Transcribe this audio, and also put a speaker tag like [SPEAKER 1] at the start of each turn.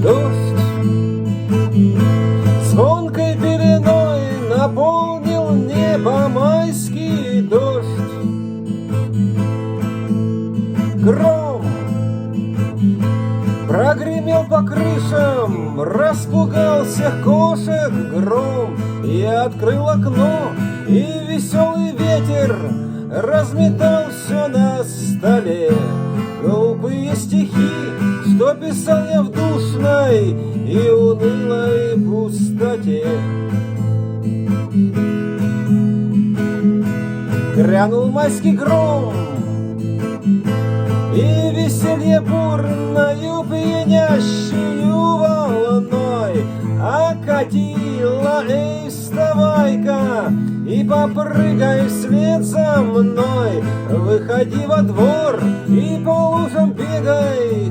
[SPEAKER 1] Дождь звонкой пеленой наполнил небо майский дождь. Гром прогремел по крышам, распугал всех кошек гром. Я открыл окно, и веселый ветер разметал все на столе. Глупые стихи, что писал я в душной и унылой пустоте. Грянул майский гром, и веселье бурною пьянящую волной окатила. Эй, вставай-ка и попрыгай вслед за мной, выходи во двор и по лужам бегай,